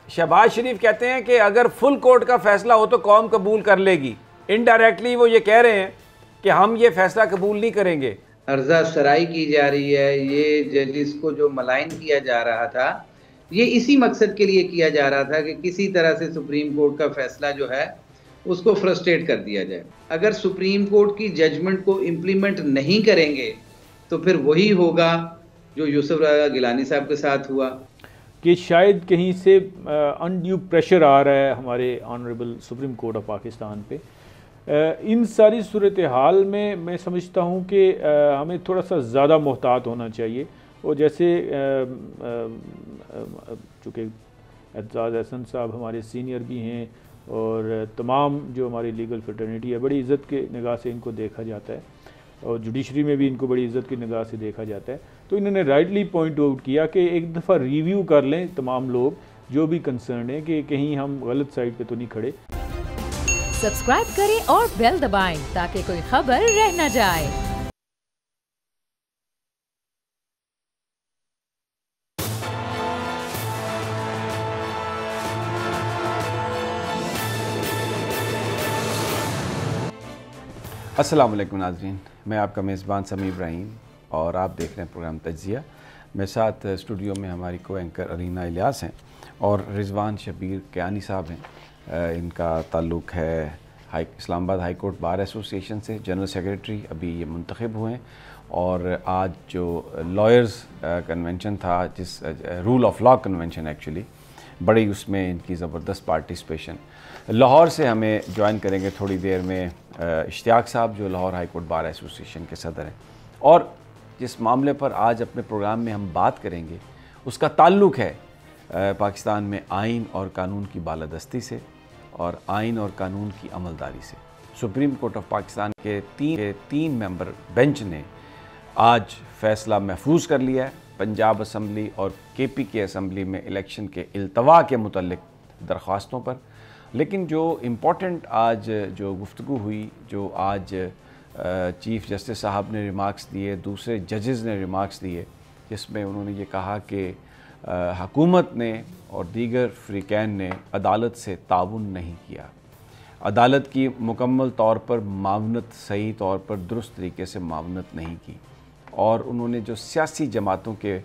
शहबाज शरीफ कहते हैं कि अगर फुल कोर्ट का फैसला हो तो कौम कबूल कर लेगी। इनडायरेक्टली वो ये कह रहे हैं कि हम ये फैसला कबूल नहीं करेंगे। अर्जा सराई की जा रही है, ये जजिस को जो मलाइन किया जा रहा था, ये इसी मकसद के लिए किया जा रहा था कि किसी तरह से सुप्रीम कोर्ट का फैसला जो है उसको फ्रस्ट्रेट कर दिया जाए। अगर सुप्रीम कोर्ट की जजमेंट को इम्प्लीमेंट नहीं करेंगे तो फिर वही होगा जो यूसुफ राजा गिलानी साहब के साथ हुआ कि शायद कहीं से अनड्यू प्रेशर आ रहा है हमारे honourable supreme court of Pakistan पे। इन सारी सूरत हाल में मैं समझता हूँ कि हमें थोड़ा सा ज़्यादा मोहतात होना चाहिए। और जैसे चूँकि एतजाज़ अहसन साहब हमारे सीनियर भी हैं और तमाम जो हमारी लीगल फ्रेटर्निटी है, बड़ी इज़्ज़त के निगाह से इनको देखा जाता है और जुडिशरी में भी इनको बड़ी इज़्ज़त की निगाह से देखा जाता है। तो इन्होंने राइटली पॉइंट आउट किया कि एक दफ़ा रिव्यू कर लें तमाम लोग जो भी कंसर्न है कि कहीं हम गलत साइड पे तो नहीं खड़े। सब्सक्राइब करें और बेल दबाएं ताकि कोई खबर रह न जाए। अस्सलाम वालेकुम नाज़रीन, मैं आपका मेज़बान समी इब्राहिम और आप देख रहे हैं प्रोग्राम तज्ज़िया। मेरे साथ स्टूडियो में हमारी को एंकर अरीना इलियास हैं और रिजवान शबीर कियानी साहब हैं। इनका ताल्लुक़ है Islamabad high court bar association से, जनरल सेक्रेटरी अभी ये मुंतखब हुए हैं। और आज जो लॉयर्स कन्वेंशन था, जिस rule of law convention actually, बड़ी उसमें इनकी ज़बरदस्त पार्टिसिपेशन। लाहौर से हमें ज्वाइन करेंगे थोड़ी देर में इश्तियाक साहब, जो Lahore high court bar association के सदर हैं। और जिस मामले पर आज अपने प्रोग्राम में हम बात करेंगे उसका ताल्लुक़ है पाकिस्तान में आइन और कानून की बालादस्ती से और आइन और कानून की अमलदारी से। सुप्रीम कोर्ट ऑफ पाकिस्तान के तीन मेंबर बेंच ने आज फ़ैसला महफूज कर लिया है पंजाब असम्बली और KP की असम्बली में इलेक्शन के इल्तवा के मुतल्लिक दरख्वास्तों पर। लेकिन जो इम्पोर्टेंट आज जो गुफ्तगू हुई, जो आज चीफ़ जस्टिस साहब ने रिमार्क्स दिए, दूसरे जजेस ने रिमार्क्स दिए, जिसमें उन्होंने ये कहा कि हुकूमत ने और दीगर फ़रीक़ैन ने अदालत से ताउन नहीं किया, अदालत की मुकम्मल तौर पर मावनत, सही तौर पर दुरुस्त तरीके से मावनत नहीं की। और उन्होंने जो सियासी जमातों के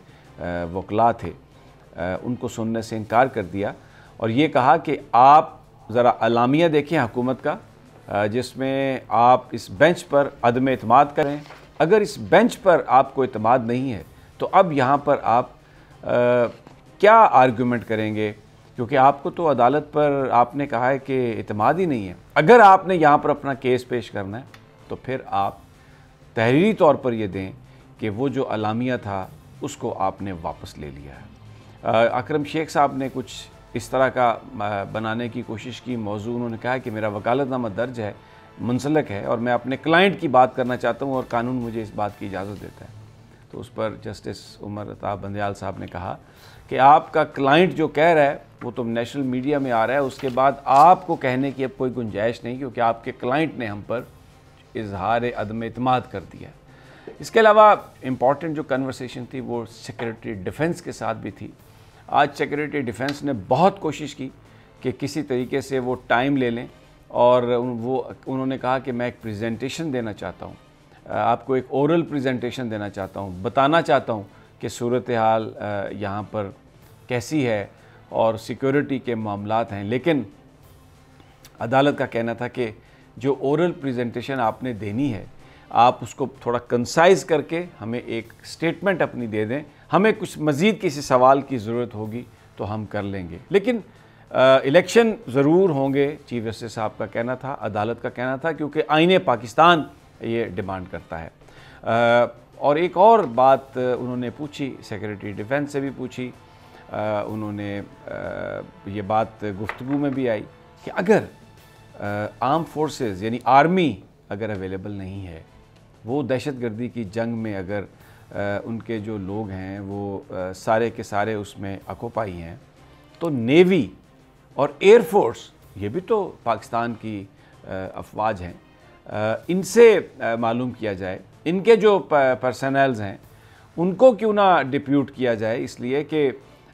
वकला थे उनको सुनने से इनकार कर दिया और ये कहा कि आप ज़रा अलामिया देखें हुकूमत का, जिसमें आप इस बेंच पर अदम एतमाद करें। अगर इस बेंच पर आपको एतमाद नहीं है तो अब यहाँ पर आप क्या आर्गूमेंट करेंगे, क्योंकि आपको तो अदालत पर आपने कहा है कि एतमाद ही नहीं है। अगर आपने यहाँ पर अपना केस पेश करना है तो फिर आप तहरीरी तौर पर ये दें कि वो जो अलामिया था उसको आपने वापस ले लिया है। अकरम शेख साहब ने कुछ इस तरह का बनाने की कोशिश की मौजू। उन्होंने कहा कि मेरा वकालतनामा दर्ज है, मुंसलक है और मैं अपने क्लाइंट की बात करना चाहता हूँ और कानून मुझे इस बात की इजाज़त देता है। तो उस पर जस्टिस उमर अताब बंदयाल साहब ने कहा कि आपका क्लाइंट जो कह रहा है वो तो नेशनल मीडिया में आ रहा है, उसके बाद आपको कहने की अब कोई गुंजाइश नहीं, क्योंकि आपके क्लाइंट ने हम पर इजहार अदम एतमाद कर दिया। इसके अलावा इम्पॉर्टेंट जो कन्वर्सेशन थी वो सेक्रेटरी डिफेंस के साथ भी थी। आज सेक्रेटरी डिफेंस ने बहुत कोशिश की कि किसी तरीके से वो टाइम ले लें और उन्होंने कहा कि मैं एक प्रेजेंटेशन देना चाहता हूँ, आपको एक ओरल प्रेजेंटेशन देना चाहता हूँ, बताना चाहता हूँ कि सूरत हाल यहाँ पर कैसी है और सिक्योरिटी के मामलात हैं। लेकिन अदालत का कहना था कि जो ओरल प्रेजेंटेशन आपने देनी है आप उसको थोड़ा कंसाइज करके हमें एक स्टेटमेंट अपनी दे दें, हमें कुछ मज़ीद किसी सवाल की ज़रूरत होगी तो हम कर लेंगे। लेकिन इलेक्शन ज़रूर होंगे, चीफ जस्टिस साहब का कहना था, अदालत का कहना था, क्योंकि आईने पाकिस्तान ये डिमांड करता है। और एक और बात उन्होंने पूछी, सेक्रेटरी डिफेंस से भी पूछी, उन्होंने ये बात गुफ्तगू में भी आई कि अगर आर्म फोर्सेस यानी आर्मी अगर अवेलेबल नहीं है, वो दहशतगर्दी की जंग में अगर उनके जो लोग हैं वो सारे के सारे उसमें अकोपाई हैं, तो नेवी और एयरफोर्स, ये भी तो पाकिस्तान की अफवाज हैं, इनसे मालूम किया जाए, इनके जो पर्सनल्स हैं उनको क्यों ना डिप्यूट किया जाए, इसलिए कि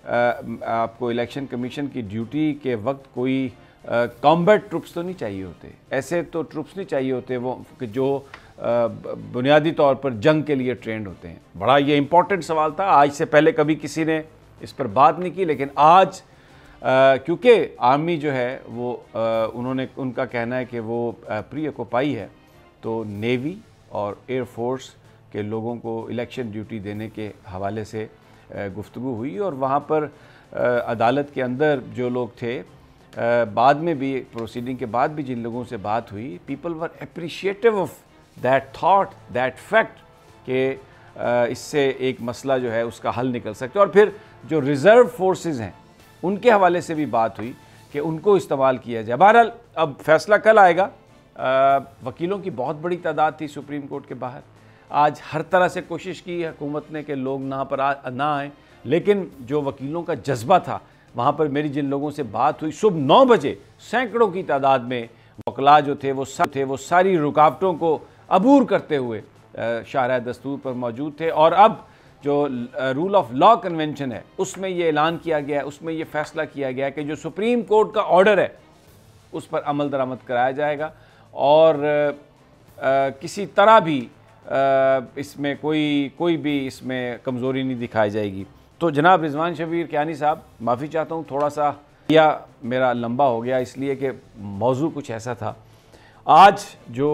आपको इलेक्शन कमीशन की ड्यूटी के वक्त कोई कॉम्बैट ट्रुप्स तो नहीं चाहिए होते, ऐसे तो ट्रुप्स नहीं चाहिए होते वो कि जो बुनियादी तौर पर जंग के लिए ट्रेंड होते हैं। बड़ा ये इम्पोर्टेंट सवाल था, आज से पहले कभी किसी ने इस पर बात नहीं की, लेकिन आज क्योंकि आर्मी जो है वो उनका कहना है कि वो प्री ऑक्युपाई है, तो नेवी और एयरफोर्स के लोगों को इलेक्शन ड्यूटी देने के हवाले से गुफ्तगू हुई और वहाँ पर अदालत के अंदर जो लोग थे, बाद में भी प्रोसीडिंग के बाद भी जिन लोगों से बात हुई, people were appreciative of that thought, that fact कि इससे एक मसला जो है उसका हल निकल सकता है। और फिर जो रिज़र्व फोर्सेस हैं उनके हवाले से भी बात हुई कि उनको इस्तेमाल किया जाए। बहरहाल अब फैसला कल आएगा। वकीलों की बहुत बड़ी तादाद थी सुप्रीम कोर्ट के बाहर। आज हर तरह से कोशिश की हुकूमत ने कि लोग ना आए, लेकिन जो वकीलों का जज्बा था, वहाँ पर मेरी जिन लोगों से बात हुई, सुबह 9 बजे सैकड़ों की तादाद में वकला जो थे वो सारी रुकावटों को अबूर करते हुए शाहराह दस्तूर पर मौजूद थे। और अब जो रूल ऑफ लॉ कन्वेंशन है उसमें ये ऐलान किया गया है, उसमें ये फ़ैसला किया गया है कि जो सुप्रीम कोर्ट का ऑर्डर है उस पर अमल दरामद कराया जाएगा और किसी तरह भी इसमें कोई भी इसमें कमज़ोरी नहीं दिखाई जाएगी। तो जनाब रिजवान शबीर कियानी साहब, माफ़ी चाहता हूँ थोड़ा सा या मेरा लंबा हो गया, इसलिए कि मौजू कुछ ऐसा था। आज जो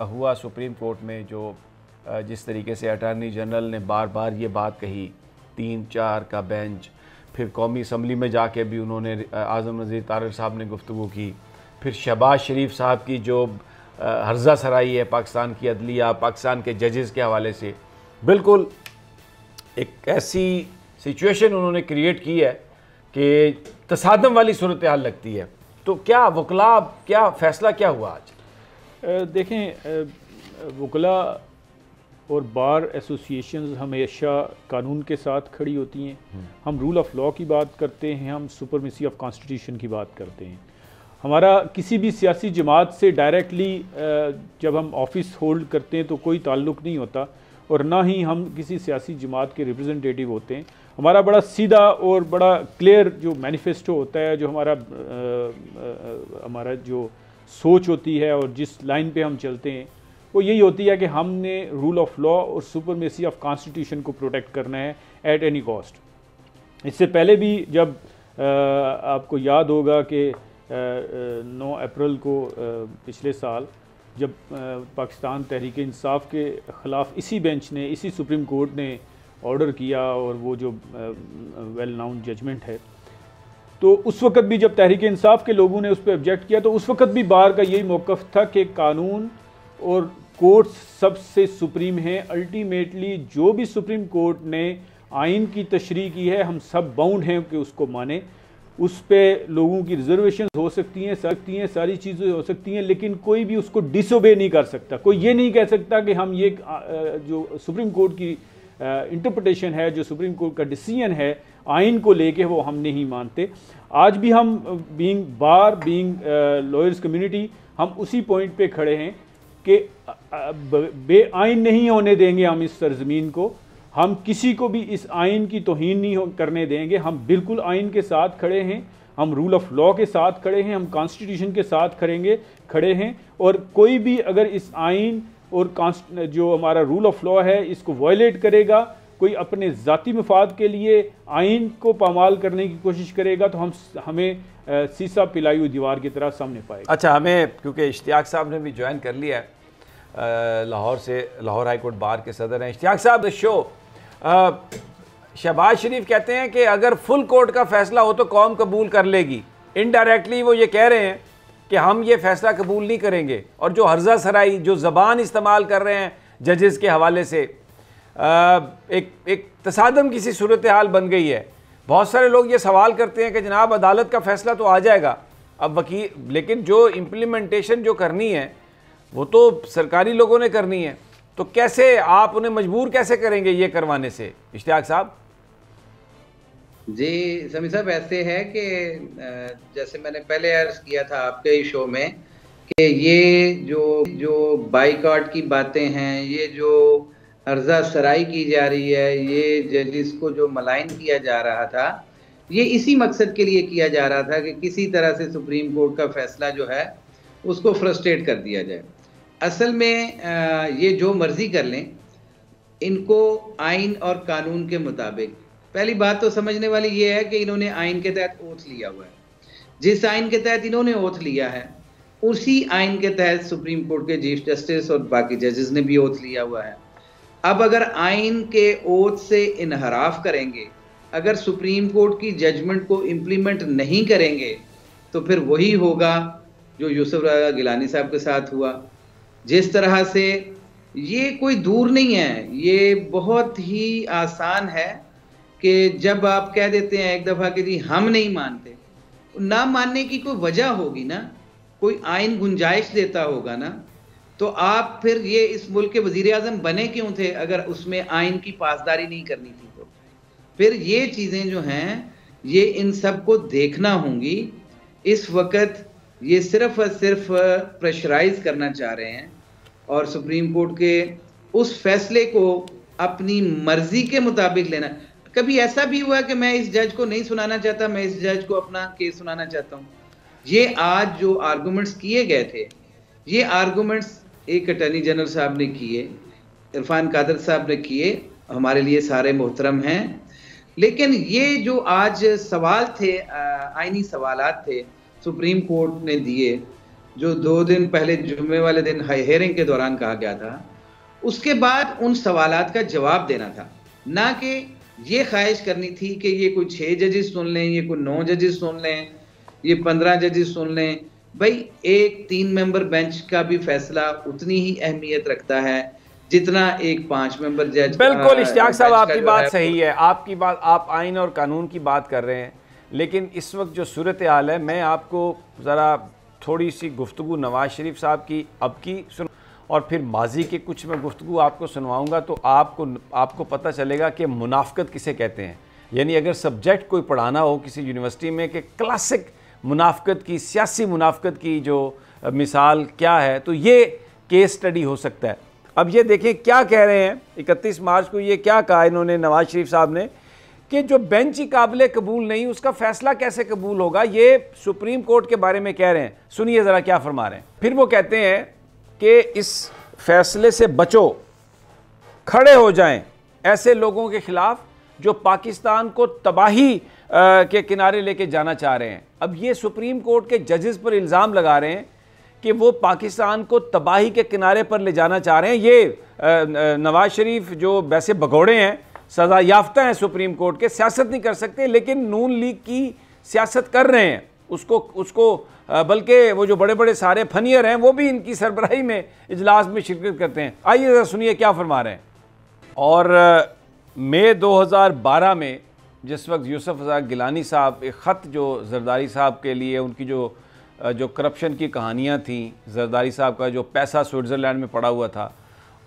हुआ सुप्रीम कोर्ट में, जो जिस तरीके से अटॉर्नी जनरल ने बार बार ये बात कही, 3-4 का बेंच, फिर कौमी असम्बली में जाके भी उन्होंने आज़म नज़ीर तारिक साहब ने गुफ्तगू की, फिर शहबाज शरीफ साहब की जो हर्जा सराई है पाकिस्तान की अदलिया, पाकिस्तान के जजेस के हवाले से, बिल्कुल एक ऐसी सिचुएशन उन्होंने क्रिएट की है कि तसादम वाली सूरत हाल लगती है। तो क्या वकला, क्या फ़ैसला क्या हुआ आज? देखें, वकला और बार एसोसिएशंस हमेशा कानून के साथ खड़ी होती हैं। हम रूल ऑफ लॉ की बात करते हैं, हम सुपरमेसी ऑफ कॉन्स्टिट्यूशन की बात करते हैं। हमारा किसी भी सियासी जमात से डायरेक्टली जब हम ऑफिस होल्ड करते हैं तो कोई ताल्लुक़ नहीं होता, और ना ही हम किसी सियासी जमात के रिप्रेजेंटेटिव होते हैं। हमारा बड़ा सीधा और बड़ा क्लियर जो मैनिफेस्टो होता है, जो हमारा जो सोच होती है और जिस लाइन पे हम चलते हैं, वो यही होती है कि हमने रूल ऑफ लॉ और सुपरमेसी ऑफ कॉन्स्टिट्यूशन को प्रोटेक्ट करना है एट एनी कॉस्ट। इससे पहले भी जब आपको याद होगा कि 9 अप्रैल को पिछले साल जब पाकिस्तान तहरीक इंसाफ के ख़िलाफ़ इसी बेंच ने, इसी सुप्रीम कोर्ट ने ऑर्डर किया, और वो जो वेल नाउन जजमेंट है, तो उस वक़्त भी जब तहरीक इंसाफ के लोगों ने उस पर ऑब्जेक्ट किया, तो उस वक़्त भी बार का यही मौक़िफ़ था कि कानून और कोर्ट सबसे सुप्रीम है। अल्टीमेटली जो भी सुप्रीम कोर्ट ने आइन की तशरीह की है, हम सब बाउंड हैं कि उसको माने। उस पे लोगों की रिजर्वेशन हो सकती हैं, सारी चीज़ें हो सकती हैं, लेकिन कोई भी उसको डिसोबे नहीं कर सकता। कोई ये नहीं कह सकता कि हम ये जो सुप्रीम कोर्ट की इंटरप्रिटेशन है, जो सुप्रीम कोर्ट का डिसीजन है आइन को लेके, वो हम नहीं मानते। आज भी हम बीइंग लॉयर्स कम्युनिटी, हम उसी पॉइंट पे खड़े हैं कि बेआइन नहीं होने देंगे हम इस सरजमीन को। हम किसी को भी इस आइन की तौहीन नहीं करने देंगे। हम बिल्कुल आइन के साथ खड़े हैं, हम रूल ऑफ लॉ के साथ खड़े हैं, हम कॉन्स्टिट्यूशन के साथ खड़े हैं। और कोई भी अगर इस आइन और जो हमारा रूल ऑफ लॉ है इसको वायलेट करेगा, कोई अपने ज़ाती मफाद के लिए आइन को पामाल करने की कोशिश करेगा, तो हमें सीसा पिलाई हुई दीवार की तरह सामने पाएगा। अच्छा, हमें क्योंकि इश्तियाक साहब ने भी ज्वाइन कर लिया है लाहौर से, लाहौर हाई कोर्ट बार के सदर हैं इश्तियाक साहब। शो शहबाज शरीफ कहते हैं कि अगर फुल कोर्ट का फैसला हो तो कौम कबूल कर लेगी। इनडायरेक्टली वो ये कह रहे हैं कि हम ये फैसला कबूल नहीं करेंगे। और जो हर्जा सराई, जो ज़बान इस्तेमाल कर रहे हैं जजेस के हवाले से, एक तसादम किसी सूरत हाल बन गई है। बहुत सारे लोग ये सवाल करते हैं कि जनाब अदालत का फैसला तो आ जाएगा, अब वकील, लेकिन जो इम्प्लीमेंटेशन जो करनी है वो तो सरकारी लोगों ने करनी है, तो कैसे आप उन्हें मजबूर कैसे करेंगे ये करवाने से? इश्तियाक साहब। जी समी साहब, ऐसे है कि जैसे मैंने पहले अर्ज किया था आपके ही शो में कि ये जो बाइकआउट की बातें हैं, ये जो अर्जा सराई की जा रही है, ये जजिस को जो मलाइन किया जा रहा था, ये इसी मकसद के लिए किया जा रहा था कि किसी तरह से सुप्रीम कोर्ट का फैसला जो है उसको फ्रस्ट्रेट कर दिया जाए। असल में ये जो मर्जी कर लें, इनको आइन और कानून के मुताबिक, पहली बात तो समझने वाली ये है कि इन्होंने आइन के तहत ओथ लिया हुआ है। जिस आइन के तहत इन्होंने ओथ लिया है उसी आइन के तहत सुप्रीम कोर्ट के चीफ जस्टिस और बाकी जजेस ने भी ओथ लिया हुआ है। अब अगर आइन के ओथ से इनहराफ करेंगे, अगर सुप्रीम कोर्ट की जजमेंट को इम्प्लीमेंट नहीं करेंगे, तो फिर वही होगा जो यूसुफ रज़ा गिलानी साहब के साथ हुआ। जिस तरह से ये कोई दूर नहीं है, ये बहुत ही आसान है कि जब आप कह देते हैं एक दफ़ा कि जी हम नहीं मानते, ना मानने की कोई वजह होगी ना, कोई आइन गुंजाइश देता होगा ना, तो आप फिर ये इस मुल्क के वज़ीर आज़म बने क्यों थे अगर उसमें आइन की पासदारी नहीं करनी थी? तो फिर ये चीज़ें जो हैं ये इन सब को देखना होंगी। इस वक्त ये सिर्फ और सिर्फ प्रेशराइज करना चाह रहे हैं और सुप्रीम कोर्ट के उस फैसले को अपनी मर्जी के मुताबिक लेना। कभी ऐसा भी हुआ कि मैं इस जज को नहीं सुनाना चाहता, मैं इस जज को अपना केस सुनाना चाहता हूँ? ये आज जो आर्गूमेंट्स किए गए थे, ये आर्गूमेंट्स एक अटॉर्नी जनरल साहब ने किए, इरफान कादर साहब ने किए, हमारे लिए सारे मोहतरम हैं। लेकिन ये जो आज सवाल थे, आईनी सवालात थे, सुप्रीम कोर्ट ने दिए, जो 2 दिन पहले जुम्मे वाले दिन हेयरिंग के दौरान कहा गया था, उसके बाद उन सवालात का जवाब देना था, ना कि ये ख्वाहिश करनी थी कि ये कोई 6 जजेस सुन लें, ये कोई 9 जजेस सुन लें, ये 15 जजेस सुन लें। भाई एक 3 मेंबर बेंच का भी फैसला उतनी ही अहमियत रखता है जितना एक 5 मेंबर जज। बिल्कुल इश्तियाक साहब, आपकी बात सही है, आपकी बात, आप आइन और कानून की बात कर रहे हैं, लेकिन इस वक्त जो सूरत हाल है, मैं आपको ज़रा थोड़ी सी गुफ्तगू नवाज़ शरीफ साहब की अब की सुन और फिर माजी के कुछ मैं गुफ्तगू आपको सुनवाऊंगा, तो आपको पता चलेगा कि मुनाफ़कत किसे कहते हैं। यानी अगर सब्जेक्ट कोई पढ़ाना हो किसी यूनिवर्सिटी में कि क्लासिक मुनाफ़कत की, सियासी मुनाफ़कत की जो मिसाल क्या है, तो ये केस स्टडी हो सकता है। अब ये देखें क्या कह रहे हैं, 31 मार्च को ये क्या कहा इन्होंने, नवाज़ शरीफ साहब ने, कि जो बेंच ही काबिल कबूल नहीं, उसका फैसला कैसे कबूल होगा। ये सुप्रीम कोर्ट के बारे में कह रहे हैं, सुनिए ज़रा क्या फरमा रहे हैं। फिर वो कहते हैं कि इस फैसले से बचो, खड़े हो जाएं ऐसे लोगों के खिलाफ जो पाकिस्तान को तबाही के किनारे लेके जाना चाह रहे हैं। अब ये सुप्रीम कोर्ट के जजेस पर इल्ज़ाम लगा रहे हैं कि वो पाकिस्तान को तबाही के किनारे पर ले जाना चाह रहे हैं। ये नवाज शरीफ जो वैसे भगोड़े हैं, सज़ा याफ्ता हैं सुप्रीम कोर्ट के, सियासत नहीं कर सकते, लेकिन नून लीग की सियासत कर रहे हैं, उसको बल्कि वो जो बड़े बड़े सारे फनियर हैं वो भी इनकी सरबराही में इजलास में शिरकत करते हैं। आइए ज़रा सुनिए क्या फरमा रहे हैं। और मई 2012 में जिस वक्त यूसुफ रज़ा गिलानी साहब एक ख़त जो जरदारी साहब के लिए, उनकी जो करप्शन की कहानियाँ थी, जरदारी साहब का जो पैसा स्विट्ज़रलैंड में पड़ा हुआ था,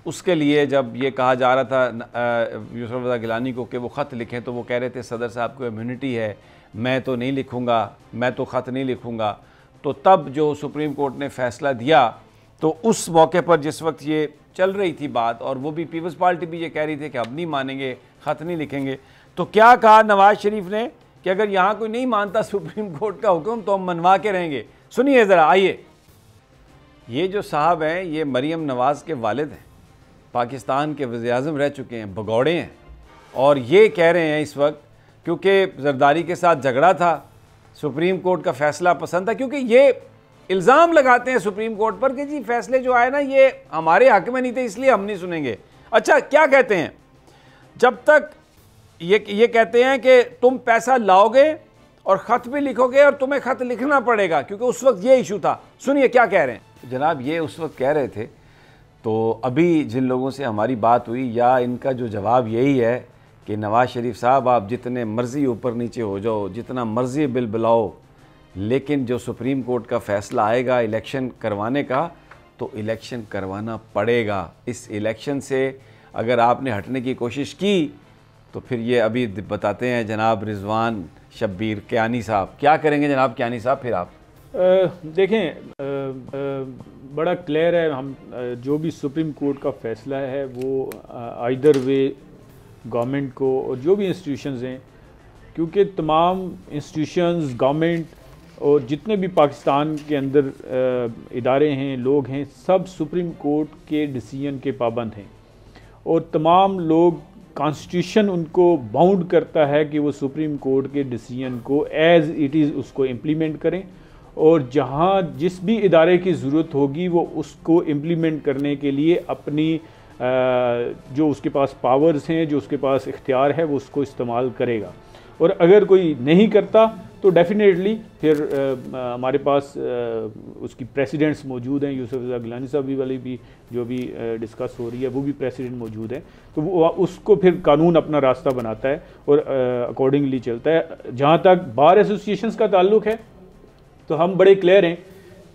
उसके लिए जब ये कहा जा रहा था यूसुफ रज़ा गिलानी को कि वो ख़त लिखें, तो वो कह रहे थे सदर साहब को इम्यूनिटी है, मैं तो नहीं लिखूँगा, मैं तो ख़त नहीं लिखूँगा। तो तब जो सुप्रीम कोर्ट ने फ़ैसला दिया, तो उस मौके पर जिस वक्त ये चल रही थी बात, और वो भी पीपल्स पार्टी भी ये कह रही थी कि अब नहीं मानेंगे, ख़त नहीं लिखेंगे, तो क्या कहा नवाज शरीफ ने कि अगर यहाँ कोई नहीं मानता सुप्रीम कोर्ट का हुक्म तो हम मनवा के रहेंगे। सुनिए ज़रा, आइए। ये जो साहब हैं ये मरीम नवाज़ के वालिद हैं, पाकिस्तान के वज़ीर-ए-आज़म रह चुके हैं, भगौड़े हैं, और ये कह रहे हैं इस वक्त क्योंकि जरदारी के साथ झगड़ा था, सुप्रीम कोर्ट का फ़ैसला पसंद था, क्योंकि ये इल्ज़ाम लगाते हैं सुप्रीम कोर्ट पर कि जी फैसले जो आए ना ये हमारे हक़ में नहीं थे, इसलिए हम नहीं सुनेंगे। अच्छा, क्या कहते हैं, जब तक ये कहते हैं कि तुम पैसा लाओगे और ख़त भी लिखोगे और तुम्हें ख़त लिखना पड़ेगा, क्योंकि उस वक्त ये इशू था। सुनिए क्या कह रहे हैं जनाब। ये उस वक्त कह रहे थे, तो अभी जिन लोगों से हमारी बात हुई, या इनका जो जवाब यही है कि नवाज़ शरीफ साहब आप जितने मर्ज़ी ऊपर नीचे हो जाओ, जितना मर्ज़ी बिल बुलाओ, लेकिन जो सुप्रीम कोर्ट का फ़ैसला आएगा इलेक्शन करवाने का, तो इलेक्शन करवाना पड़ेगा। इस इलेक्शन से अगर आपने हटने की कोशिश की तो फिर ये अभी बताते हैं जनाब रिजवान शब्बीर कियानी साहब। क्या करेंगे जनाब कियानी साहब फिर आप? देखें, बड़ा क्लियर है, हम जो भी सुप्रीम कोर्ट का फ़ैसला है वो आइदर वे गवर्नमेंट को और जो भी इंस्टीट्यूशंस हैं क्योंकि तमाम इंस्टीट्यूशंस, गवर्नमेंट और जितने भी पाकिस्तान के अंदर इदारे हैं, लोग हैं, सब सुप्रीम कोर्ट के डिसीजन के पाबंद हैं और तमाम लोग, कॉन्स्टिट्यूशन उनको बाउंड करता है कि वो सुप्रीम कोर्ट के डिसीजन को एज़ इट इज़ उसको इम्प्लीमेंट करें और जहाँ जिस भी इदारे की ज़रूरत होगी वो उसको इम्प्लीमेंट करने के लिए अपनी जो उसके पास पावर्स हैं, जो उसके पास इख्तियार है, वो उसको इस्तेमाल करेगा। और अगर कोई नहीं करता तो डेफिनेटली फिर हमारे पास उसकी प्रेसिडेंट्स मौजूद हैं, यूसुफ रज़ा गिलानी साहब भी वाली भी जो भी डिस्कस हो रही है, वो भी प्रेसिडेंट मौजूद हैं, तो वो उसको फिर कानून अपना रास्ता बनाता है और अकॉर्डिंगली चलता है। जहाँ तक बार एसोसिएशंस का ताल्लुक़ है तो हम बड़े क्लियर हैं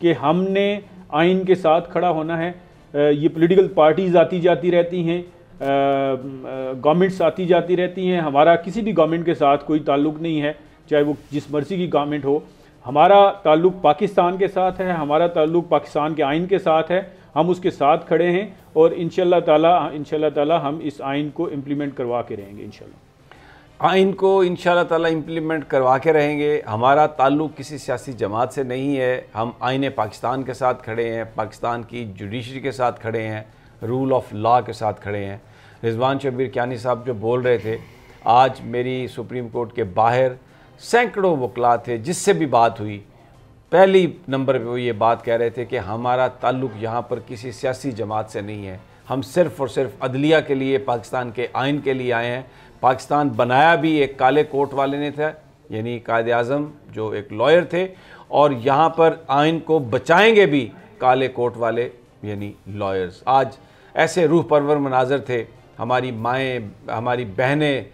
कि हमने आइन के साथ खड़ा होना है। ये पॉलिटिकल पार्टीज़ आती जाती रहती हैं, गवर्नमेंट्स आती जाती रहती हैं, हमारा किसी भी गवर्नमेंट के साथ कोई ताल्लुक़ नहीं है, चाहे वो जिस मर्ज़ी की गवर्नमेंट हो। हमारा ताल्लुक़ पाकिस्तान के साथ है, हमारा ताल्लुक़ पाकिस्तान के आइन के साथ है, हम उसके साथ खड़े हैं और इंशाअल्लाह ताला हम इस आइन को इम्प्लीमेंट करवा के रहेंगे। इंशाअल्लाह आइन को इंशाअल्लाह ताला इम्प्लीमेंट करवा के रहेंगे। हमारा ताल्लुक़ किसी सियासी जमात से नहीं है, हम आइन पाकिस्तान के साथ खड़े हैं, पाकिस्तान की जुडिशरी के साथ खड़े हैं, रूल ऑफ लॉ के साथ खड़े हैं। रिजवान शब्बीर कियानी साहब जो बोल रहे थे, आज मेरी सुप्रीम कोर्ट के बाहर सैकड़ों वकला थे, जिससे भी बात हुई पहली नंबर पे वो ये बात कह रहे थे कि हमारा ताल्लुक़ यहाँ पर किसी सियासी जमात से नहीं है, हम सिर्फ़ और सिर्फ अदलिया के लिए, पाकिस्तान के आइन के लिए आए हैं। पाकिस्तान बनाया भी एक काले कोट वाले ने था, यानी कायदे आज़म जो एक लॉयर थे, और यहाँ पर आइन को बचाएंगे भी काले कोट वाले यानी लॉयर्स। आज ऐसे रूह परवर मनाजर थे, हमारी माएँ, हमारी बहनें,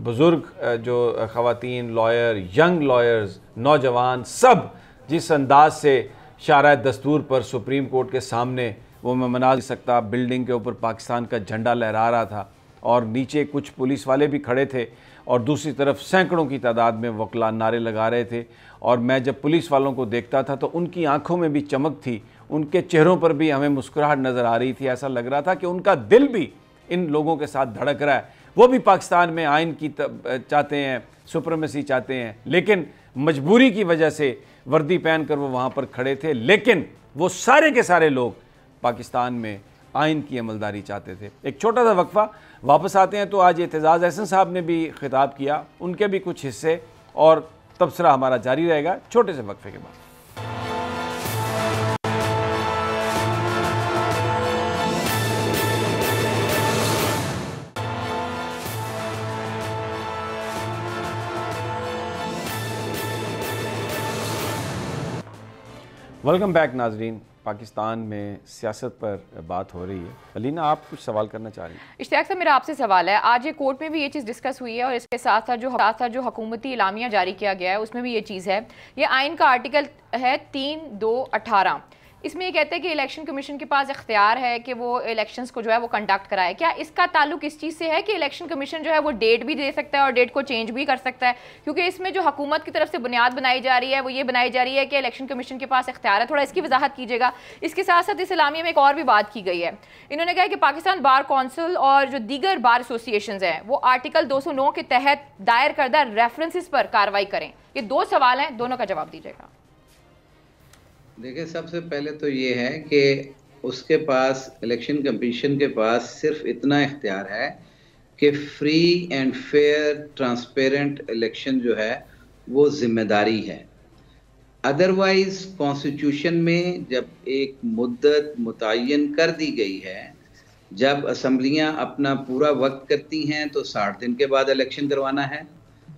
बुज़ुर्ग जो ख़वातीन लॉयर, यंग लॉयर्स, नौजवान, सब जिस अंदाज से शारा दस्तूर पर सुप्रीम कोर्ट के सामने वो मैं मना नहीं सकता, बिल्डिंग के ऊपर पाकिस्तान का झंडा लहरा रहा था और नीचे कुछ पुलिस वाले भी खड़े थे और दूसरी तरफ सैकड़ों की तादाद में वकला नारे लगा रहे थे। और मैं जब पुलिस वालों को देखता था तो उनकी आंखों में भी चमक थी, उनके चेहरों पर भी हमें मुस्कुराहट नज़र आ रही थी। ऐसा लग रहा था कि उनका दिल भी इन लोगों के साथ धड़क रहा है, वो भी पाकिस्तान में आइन की चाहते हैं, सुप्रीमेसी चाहते हैं, लेकिन मजबूरी की वजह से वर्दी पहन कर वो वहाँ पर खड़े थे। लेकिन वो सारे के सारे लोग पाकिस्तान में आइन की अमलदारी चाहते थे। एक छोटा सा वक्फा, वापस आते हैं तो आज एतजाज़ अहसन साहब ने भी खिताब किया, उनके भी कुछ हिस्से और तबसरा हमारा जारी रहेगा छोटे से वक्फे के बाद। वेलकम बैक नाजरीन। पाकिस्तान में सियासत पर बात हो रही है। अलीना, आप कुछ सवाल करना चाह रही हैं? इश्तियाक साहब, मेरा आपसे सवाल है, आज ये कोर्ट में भी ये चीज़ डिस्कस हुई है और इसके साथ साथ जो हुकूमती इलामिया जारी किया गया है उसमें भी ये चीज़ है। ये आइन का आर्टिकल है 3(2)(18), इसमें ये कहते हैं कि इलेक्शन कमीशन के पास इख्तियार है कि वो इलेक्शंस को जो है वो कंडक्ट कराए। क्या इसका ताल्लुक इस चीज़ से है कि इलेक्शन कमीशन जो है वो डेट भी दे सकता है और डेट को चेंज भी कर सकता है? क्योंकि इसमें जो हुकूमत की तरफ से बुनियाद बनाई जा रही है वो ये बनाई जा रही है कि इलेक्शन कमीशन के पास इख्तियार है। थोड़ा इसकी वजाहत कीजिएगा। इसके साथ साथ इस इलामिया में एक और भी बात की गई है, इन्होंने कहा कि पाकिस्तान बार कौंसिल और जो दीगर बार एसोसिएशन हैं वो आर्टिकल 209 के तहत दायर करदा रेफरेंसेस पर कार्रवाई करें। ये दो सवाल हैं, दोनों का जवाब दीजिएगा। देखिए, सबसे पहले तो ये है कि उसके पास, इलेक्शन कमीशन के पास सिर्फ इतना इख्तियार है कि free and fair transparent election जो है वो जिम्मेदारी है। अदरवाइज कॉन्स्टिट्यूशन में जब एक मुद्दत मुतय्यन कर दी गई है, जब असम्बलियां अपना पूरा वक्त करती हैं तो 60 दिन के बाद इलेक्शन करवाना है,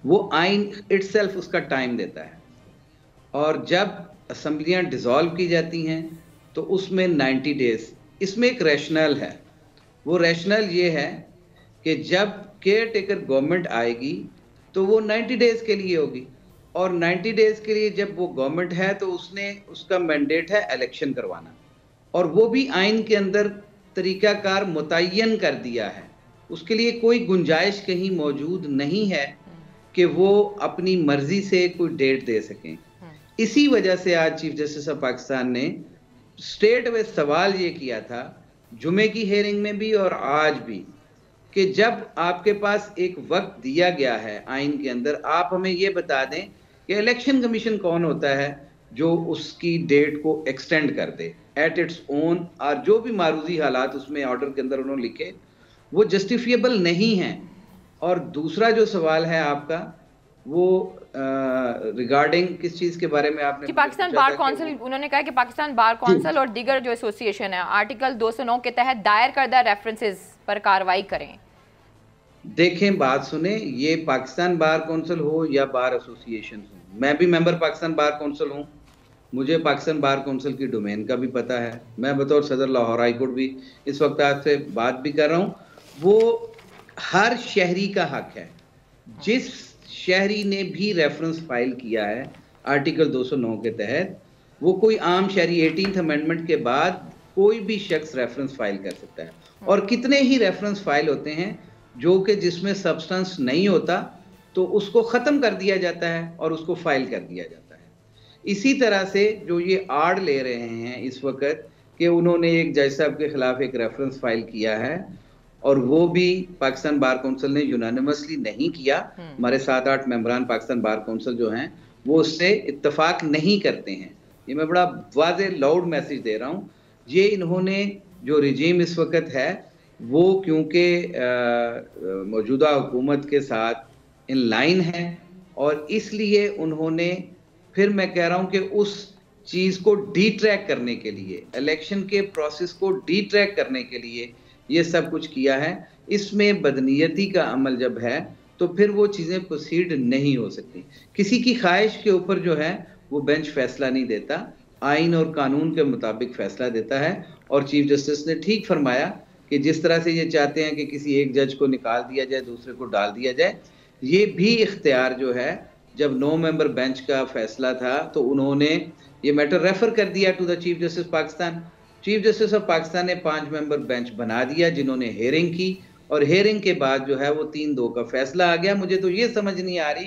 वो आइन इटसेल्फ उसका टाइम देता है। और जब असम्बलियां डिज़ोल्व की जाती हैं तो उसमें 90 डेज़, इसमें एक रैशनल है। वो रैशनल ये है कि जब केयर टेकर गवर्नमेंट आएगी तो वो 90 डेज़ के लिए होगी, और 90 डेज़ के लिए जब वो गवर्नमेंट है तो उसका मैंडेट है इलेक्शन करवाना, और वो भी आइन के अंदर तरीक़ाकार मुतय्यन कर दिया है। उसके लिए कोई गुंजाइश कहीं मौजूद नहीं है कि वो अपनी मर्जी से कोई डेट दे सकें। इसी वजह से आज चीफ जस्टिस ऑफ पाकिस्तान ने स्ट्रेट वे सवाल ये किया था जुमे की हेयरिंग में भी और आज भी, कि जब आपके पास एक वक्त दिया गया है आइन के अंदर, आप हमें ये बता दें कि इलेक्शन कमीशन कौन होता है जो उसकी डेट को एक्सटेंड कर दे एट इट्स ओन, और जो भी मारूजी हालात उसमें ऑर्डर के अंदर उन्होंने लिखे वो जस्टिफिएबल नहीं है। और दूसरा जो सवाल है आपका वो रिगार्डिंग किस चीज के बारे में आपने कि पाकिस्तान बार काउंसिल, उन्होंने कहा कि पाकिस्तान बार काउंसिल और दीगर जो एसोसिएशन है आर्टिकल 209 के तहत दायर करदा रेफरेंसेस पर कार्रवाई करें। देखें, बात सुने, ये पाकिस्तान बार काउंसिल हो या बार एसोसिएशन हो, मैं भी मेंबर पाकिस्तान बार काउंसिल हूँ, मुझे पाकिस्तान बार काउंसिल की डोमेन का भी पता है, मैं बतौर सदर लाहौर हाई कोर्ट भी इस वक्त आपसे बात भी कर रहा हूँ। वो हर शहरी का हक है, जिस शहरी ने भी रेफरेंस फाइल किया है आर्टिकल 209 के तहत, वो कोई आम शहरी 18th अमेंडमेंट के बाद कोई भी शख्स रेफरेंस फाइल कर सकता है। और कितने ही रेफरेंस फाइल होते हैं जो कि जिसमें सब्सटेंस नहीं होता तो उसको ख़त्म कर दिया जाता है और उसको फाइल कर दिया जाता है। इसी तरह से जो ये आड़ ले रहे हैं इस वक्त कि उन्होंने एक जज साहब के खिलाफ एक रेफरेंस फाइल किया है और वो भी पाकिस्तान बार काउंसिल ने यूनानिमसली नहीं किया, हमारे 7-8 मेंबरान पाकिस्तान बार काउंसिल जो हैं वो उससे इत्तफाक नहीं करते हैं। ये मैं बड़ा वाज़े लाउड मैसेज दे रहा हूँ। ये इन्होंने जो रिजीम इस वक्त है वो क्योंकि मौजूदा हुकूमत के साथ इन लाइन है और इसलिए उन्होंने, फिर मैं कह रहा हूं कि उस चीज को डी ट्रैक करने के लिए, इलेक्शन के प्रोसेस को डी ट्रैक करने के लिए ये सब कुछ किया है। इसमें बदनीयती का अमल जब है तो फिर वो चीजें प्रोसीड नहीं हो सकती। किसी की ख्वाहिश के ऊपर जो है वो बेंच फैसला नहीं देता, आइन और कानून के मुताबिक फैसला देता है। और चीफ जस्टिस ने ठीक फरमाया कि जिस तरह से ये चाहते हैं कि किसी एक जज को निकाल दिया जाए, दूसरे को डाल दिया जाए, ये भी इख्तियार जो है, जब 9 मेंबर बेंच का फैसला था तो उन्होंने ये मैटर रेफर कर दिया to the chief justice Pakistan. Chief justice of Pakistan ने 5 मेंबर बेंच बना दिया जिन्होंने हेयरिंग की और हेयरिंग के बाद जो है वो 3-2 का फैसला आ गया। मुझे तो ये समझ नहीं आ रही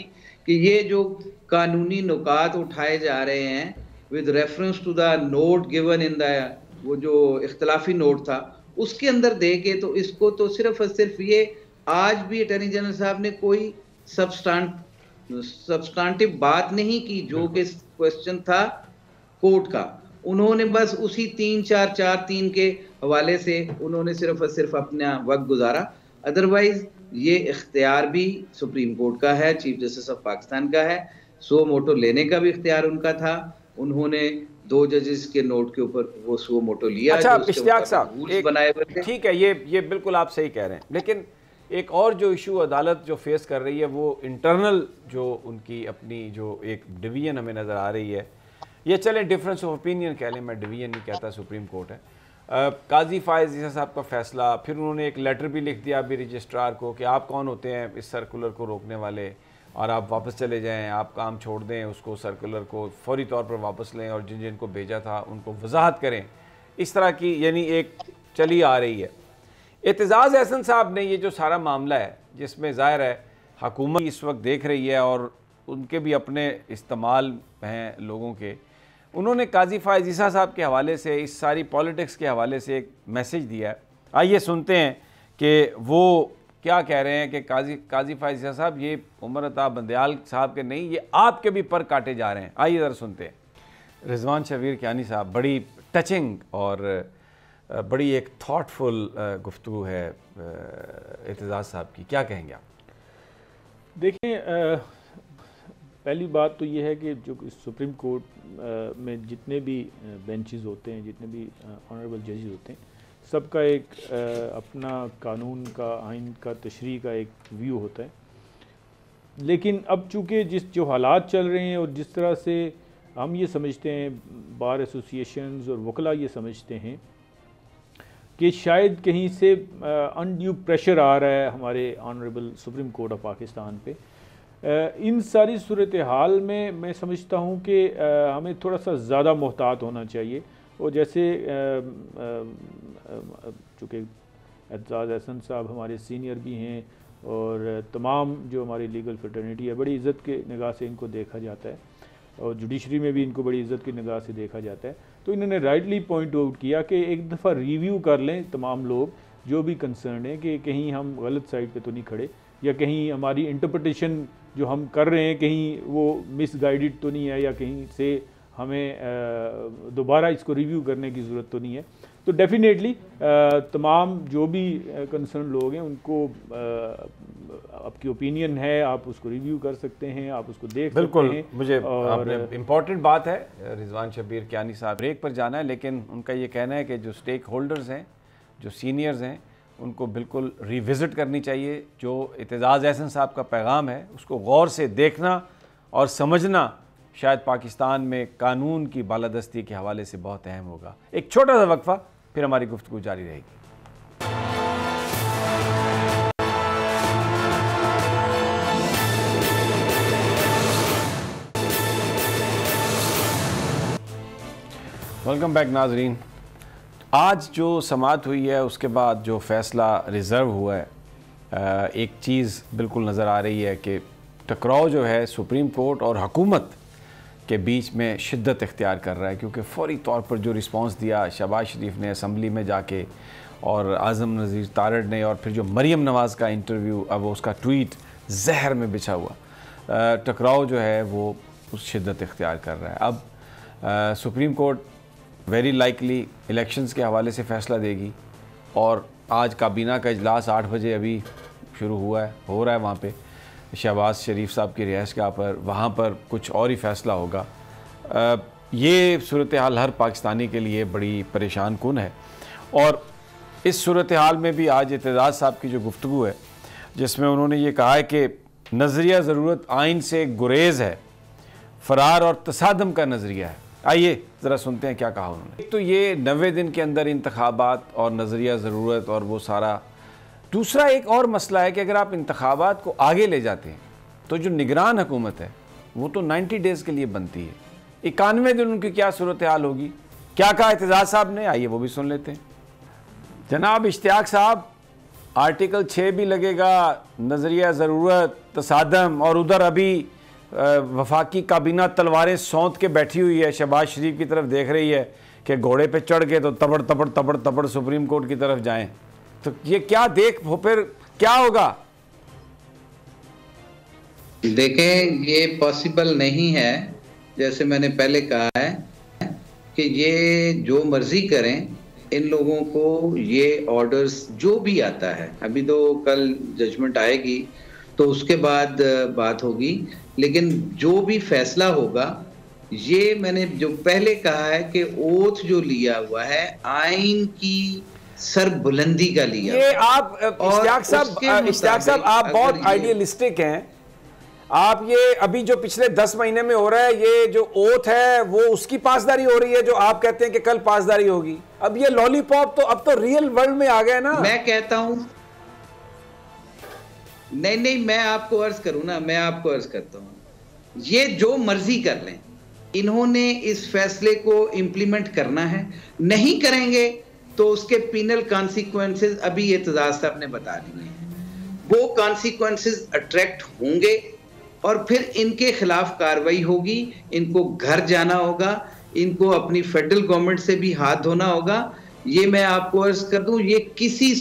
कि ये जो कानूनी नुकात उठाए जा रहे हैं with reference to the note given in the, वो जो इख्तलाफी नोट था उसके अंदर दे के, तो इसको तो सिर्फ और सिर्फ ये, आज भी अटॉर्नी जनरल साहब ने कोई सब्सटेंटिव बात नहीं की जो कि क्वेश्चन था कोर्ट का, उन्होंने बस उसी 3-4-4-3 के हवाले से उन्होंने सिर्फ और सिर्फ अपना वक्त गुजारा। अदरवाइज ये इख्तियार भी सुप्रीम कोर्ट का है, चीफ जस्टिस ऑफ पाकिस्तान का है, सो मोटो लेने का भी इख्तियार उनका था। उन्होंने 2 जजेस के नोट के ऊपर वो सो मोटो लिया। अच्छा इश्तियाक साहब, बनाए हुए थे। ठीक है, ये बिल्कुल आप सही कह रहे हैं, लेकिन एक और जो इशू अदालत जो फेस कर रही है वो इंटरनल जो उनकी अपनी जो एक डिवीजन हमें नज़र आ रही है, ये चले डिफरेंस ऑफ ओपिनियन कह लें, मैं डिवीजन नहीं कहता, सुप्रीम कोर्ट है। काजी फायज़ ईसा साहब का फैसला, फिर उन्होंने एक लेटर भी लिख दिया अभी रजिस्ट्रार को कि आप कौन होते हैं इस सर्कुलर को रोकने वाले, और आप वापस चले जाएं, आप काम छोड़ दें, उसको सर्कुलर को फौरी तौर पर वापस लें और जिन जिनको भेजा था उनको वजाहत करें। इस तरह की यानी एक चली आ रही है। एतजाज़ अहसन साहब ने ये जो सारा मामला है जिसमें ज़ाहिर है हुकूमत इस वक्त देख रही है और उनके भी अपने इस्तेमाल हैं लोगों के, उन्होंने काजी फायज़ ईसा साहब के हवाले से, इस सारी पॉलिटिक्स के हवाले से एक मैसेज दिया है। आइए सुनते हैं कि वो क्या कह रहे हैं कि काजी फायज़ ईसा साहब ये उमर अता बंदयाल साहब के नहीं, ये आपके भी पर काटे जा रहे हैं। आइए ज़रा सुनते हैं। रिजवान शबीर कियानी साहब, बड़ी टचिंग और बड़ी एक थॉटफुल गुफ्तगू है एतजाज़ साहब की, क्या कहेंगे आप? देखिए, पहली बात तो ये है कि जो सुप्रीम कोर्ट में जितने भी बेंचेस होते हैं, जितने भी ऑनरेबल जजेस होते हैं, सबका एक अपना कानून का, आइन का, तशरीह का एक व्यू होता है। लेकिन अब चूँकि जो हालात चल रहे हैं और जिस तरह से हम ये समझते हैं, बार एसोसिएशंस और वकला ये समझते हैं कि शायद कहीं से अनड्यू प्रेशर आ रहा है हमारे honourable supreme court of Pakistan पे, इन सारी सूरत हाल में मैं समझता हूँ कि हमें थोड़ा सा ज़्यादा मोहतात होना चाहिए। और जैसे चूँकि एतजाज़ अहसन साहब हमारे सीनियर भी हैं और तमाम जो हमारी लीगल फ्रेटर्निटी है, बड़ी इज़्ज़त के निगाह से इनको देखा जाता है और जुडिशरी में भी इनको बड़ी इज़्ज़त की निगाह से देखा जाता है, तो इन्होंने राइटली पॉइंट आउट किया कि एक दफ़ा रिव्यू कर लें तमाम लोग जो भी कंसर्न है कि कहीं हम गलत साइड पे तो नहीं खड़े, या कहीं हमारी इंटरप्रिटेशन जो हम कर रहे हैं कहीं वो मिसगाइडेड तो नहीं है, या कहीं से हमें दोबारा इसको रिव्यू करने की ज़रूरत तो नहीं है। तो डेफिनेटली तमाम जो भी कंसर्न लोग हैं उनको आपकी ओपिनियन है, आप उसको रिव्यू कर सकते हैं, आप उसको देख सकते हैं। मुझे और इम्पॉर्टेंट बात है, रिजवान शब्बीर कियानी साहब ब्रेक पर जाना है, लेकिन उनका ये कहना है कि जो स्टेक होल्डर्स हैं, जो सीनियर्स हैं, उनको बिल्कुल रिविज़िट करनी चाहिए। जो एतजाज़ एहसन साहब का पैगाम है उसको गौर से देखना और समझना शायद पाकिस्तान में कानून की बालादस्ती के हवाले से बहुत अहम होगा। एक छोटा सा वक्फा, फिर हमारी गुफ्तगू जारी रहेगी। वेलकम बैक नाजरीन। आज जो समाअत हुई है उसके बाद जो फ़ैसला रिज़र्व हुआ है, एक चीज़ बिल्कुल नज़र आ रही है कि टकराव जो है सुप्रीम कोर्ट और हुकूमत के बीच में शिद्दत इख्तियार कर रहा है, क्योंकि फ़ौरी तौर पर जो रिस्पांस दिया शहबाज शरीफ ने असम्बली में जाके, और आज़म नज़ीर तारड़ ने, और फिर जो मरीम नवाज़ का इंटरव्यू, अब उसका ट्वीट जहर में बिछा हुआ, टकराव जो है वो उस शिद्दत इख्तियार कर रहा है। अब supreme court very likely elections के हवाले से फ़ैसला देगी, और आज काबीना का इजलास 8 बजे अभी शुरू हुआ है, हो रहा है वहाँ पे शहबाज शरीफ साहब की रिहाइशगाह पर, वहाँ पर कुछ और ही फ़ैसला होगा। ये सूरत हाल हर पाकिस्तानी के लिए बड़ी परेशान कुन है, और इस सूरत हाल में भी आज एतजाज़ साहब की जो गुफ्तगू है जिसमें उन्होंने ये कहा है कि नज़रिया ज़रूरत आइन से गुरेज़ है, फ़रार और तसादम का नज़रिया है। आइए ज़रा सुनते हैं क्या कहा उन्होंने। एक तो ये 90 दिन के अंदर इंतखाबात और नज़रिया ज़रूरत और वो सारा। दूसरा एक और मसला है कि अगर आप इंतखाबात को आगे ले जाते हैं तो जो निगरान हुकूमत है वो तो 90 डेज़ के लिए बनती है, 91 दिन उनकी क्या सूरत हाल होगी। क्या कहा एतजाज़ साहब ने, आइए वो भी सुन लेते हैं। जनाब इश्तियाक साहब, आर्टिकल 6 भी लगेगा, नज़रिया ज़रूरत, तसादम, और उधर अभी वफाकी काबीना तलवारें सौंत के बैठी हुई है, शहबाज शरीफ की तरफ देख रही है कि घोड़े पे चढ़ के तो तबड़ तबड़ तबड़ तबड़ सुप्रीम कोर्ट की तरफ जाएं। तो ये क्या देख फिर क्या होगा? देखें, ये पॉसिबल नहीं है। जैसे मैंने पहले कहा है कि ये जो मर्जी करें, इन लोगों को ये ऑर्डर्स जो भी आता है, अभी तो कल जजमेंट आएगी तो उसके बाद बात होगी, लेकिन जो भी फैसला होगा, ये मैंने जो पहले कहा है कि ओथ जो लिया हुआ है आइन की सरबुलंदी का लिया। ये आप इश्तियाक साहब आप बहुत आइडियलिस्टिक हैं। आप ये अभी जो पिछले 10 महीने में हो रहा है, ये जो ओथ है वो उसकी पासदारी हो रही है जो आप कहते हैं कि कल पासदारी होगी। अब ये लॉलीपॉप तो अब तो रियल वर्ल्ड में आ गए ना। मैं कहता हूं नहीं, मैं आपको अर्ज करूं ना, मैं आपको अर्ज करता हूं, ये जो मर्जी कर लें, इन्होंने इस फैसले को इंप्लीमेंट करना है। नहीं करेंगे तो उसके पिनल कॉन्सिक्वेंसेस अभी एतजाज साहब ने बता दिए हैं। वो कॉन्सिक्वेंसेस अट्रैक्ट होंगे और फिर इनके खिलाफ कार्रवाई होगी, इनको घर जाना होगा, इनको अपनी फेडरल गवर्नमेंट से भी हाथ धोना होगा। ये मैं आपको अर्ज कर दूं, ये किसी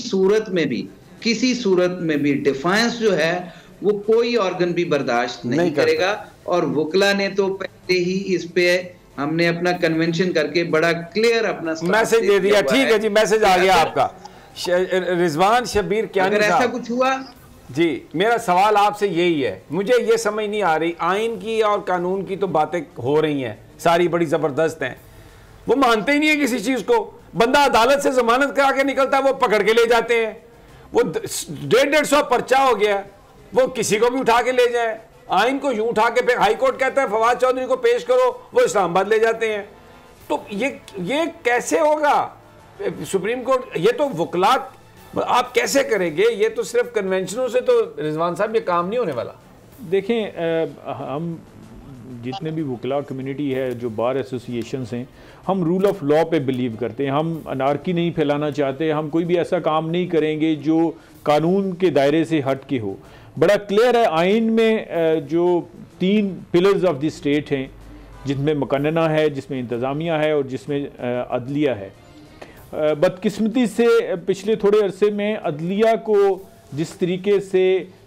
सूरत में भी डिफाइंस जो है वो कोई ऑर्गन भी बर्दाश्त नहीं करेगा। और वकला ने तो पहले ही इस पे हमने अपना कन्वेंशन करके बड़ा क्लियर अपना मैसेज दे दिया। ठीक है जी, मैसेज आ गया आपका। रिजवान शब्बीर कियानी साहब, अगर ऐसा कुछ हुआ जी, मेरा सवाल आपसे यही है, मुझे ये समझ नहीं आ रही, आइन की और कानून की तो बातें हो रही हैं, सारी बड़ी ज़बरदस्त हैं, वो मानते ही नहीं है किसी चीज़ को। बंदा अदालत से जमानत करा के निकलता है, वो पकड़ के ले जाते हैं। वो 150 पर्चा हो गया, वो किसी को भी उठा के ले जाए। आइन को यूं उठा के हाई कोर्ट कहता है फवाद चौधरी को पेश करो, वो इस्लामाबाद ले जाते हैं। तो ये कैसे होगा? सुप्रीम कोर्ट, ये तो वकलात आप कैसे करेंगे? ये तो सिर्फ कन्वेंशनों से तो रिजवान साहब ये काम नहीं होने वाला। देखें, हम जितने भी वकला कम्युनिटी है, जो बार एसोसिएशंस हैं, हम रूल ऑफ लॉ पे बिलीव करते हैं। हम अनारकी नहीं फैलाना चाहते। हम कोई भी ऐसा काम नहीं करेंगे जो कानून के दायरे से हट के हो। बड़ा क्लियर है, आइन में जो 3 पिलर्स ऑफ द स्टेट हैं, जिसमें मुकन्नना है, जिसमें इंतज़ामिया है और जिसमें अदलिया है। बदकिस्मती से पिछले थोड़े अरसे में अदलिया को जिस तरीके से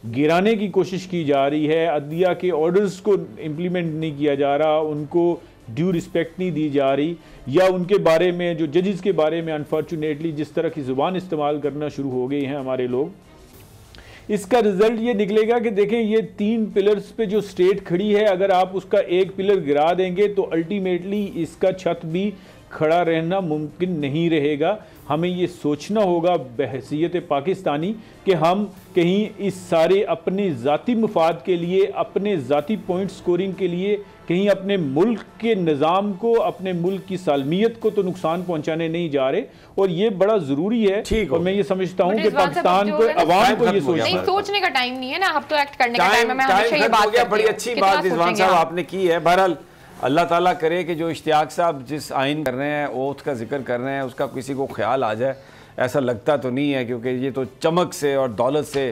गिराने की कोशिश की जा रही है, अदलिया के ऑर्डर्स को इम्प्लीमेंट नहीं किया जा रहा, उनको ड्यू रिस्पेक्ट नहीं दी जा रही, या उनके बारे में जो जजेस के बारे में अनफॉर्चुनेटली जिस तरह की ज़ुबान इस्तेमाल करना शुरू हो गई हैं हमारे लोग, इसका रिजल्ट ये निकलेगा कि देखें ये 3 पिलर्स पे जो स्टेट खड़ी है, अगर आप उसका एक पिलर गिरा देंगे तो अल्टीमेटली इसका छत भी खड़ा रहना मुमकिन नहीं रहेगा। हमें ये सोचना होगा बहैसियत पाकिस्तानी कि हम कहीं इस सारे अपने ज़ाती मफाद के लिए, अपने ज़ाती पॉइंट स्कोरिंग के लिए, कहीं अपने मुल्क के निज़ाम को, अपने मुल्क की सालमियत को तो नुकसान पहुंचाने नहीं जा रहे। और ये बड़ा ज़रूरी है। और मैं ये समझता हूँ कि पाकिस्तान को, अवाम को ये सोचने का टाइम नहीं है ना, अब तो एक्ट करने का टाइम है। मैं हमेशा ये बात करती हूं। बड़ी अच्छी बात रिजवान साहब आपने की है। बहरहाल अल्लाह ताला करे कि जो इश्तियाक साहब जिस आइन कर रहे हैं, ओथ का जिक्र कर रहे हैं, उसका किसी को ख्याल आ जाए, ऐसा लगता तो नहीं है, क्योंकि ये तो चमक से और दौलत से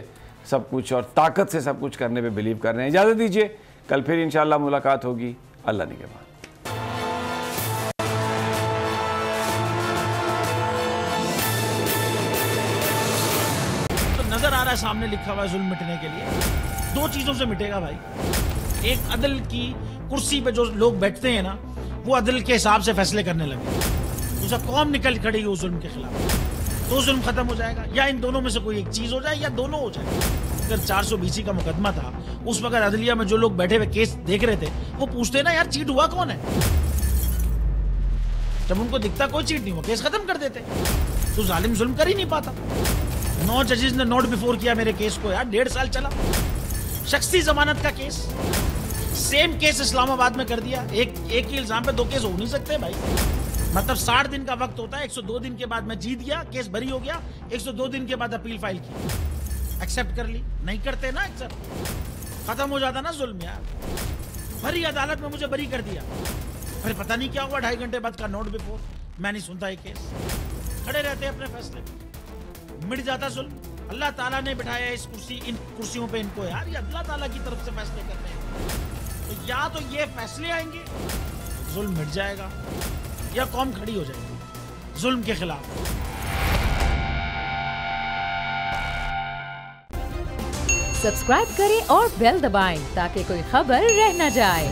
सब कुछ और ताकत से सब कुछ करने पे बिलीव कर रहे हैं। इजाज़त दीजिए, कल फिर इंशाअल्लाह मुलाकात होगी। अल्लाह निगहबान। तो नजर आ रहा है सामने लिखा हुआ है जुल्म मिटने के लिए 2 चीजों से मिटेगा भाई। एक, अदल की कुर्सी पे जो लोग बैठते हैं ना, वो अदल के हिसाब से फैसले करने लगे, दूसरा कौम निकल खड़ी उस जुल्म के खिलाफ, तो जुल्म खत्म हो जाएगा। या इन दोनों में से कोई एक चीज हो जाए या दोनों हो जाए। अगर 420 का मुकदमा था, उस वक्त अदलिया में जो लोग बैठे हुए केस देख रहे थे, वो पूछते ना यार चीट हुआ कौन है। जब उनको दिखता कोई चीट नहीं हुआ, केस खत्म कर देते। तो जालिम जुल्म कर ही नहीं पाता। 9 जजेस ने नोट बिफोर किया मेरे केस को यार, 1.5 साल चला। शख्सी जमानत का केस, सेम केस इस्लामाबाद में कर दिया। एक ही इल्जाम पे 2 केस हो नहीं सकते भाई। मतलब 60 दिन का वक्त होता है, 102 दिन के बाद मैं जीत गया, केस बरी हो गया, 102 दिन के बाद अपील फाइल की, एक्सेप्ट कर ली। नहीं करते ना एक्सेप्ट, खत्म हो जाता ना जुल्म यार। भरी अदालत में मुझे बरी कर दिया, फिर पता नहीं क्या हुआ, 2.5 घंटे बाद का नोट बिफोर, मैं नहीं सुनता ये केस। खड़े रहते अपने फैसले, मिट जाता जुल्म। अल्लाह ताला ने बिठाया इस इन कुर्सियों पे इनको यार, ये अल्लाह ताला की तरफ से फैसले करते हैं। तो या तो ये फैसले आएंगे, जुल्म मिट जाएगा, या कौम खड़ी हो जाएगी जुल्म के खिलाफ। सब्सक्राइब करें और बेल दबाएं ताकि कोई खबर रह न जाए।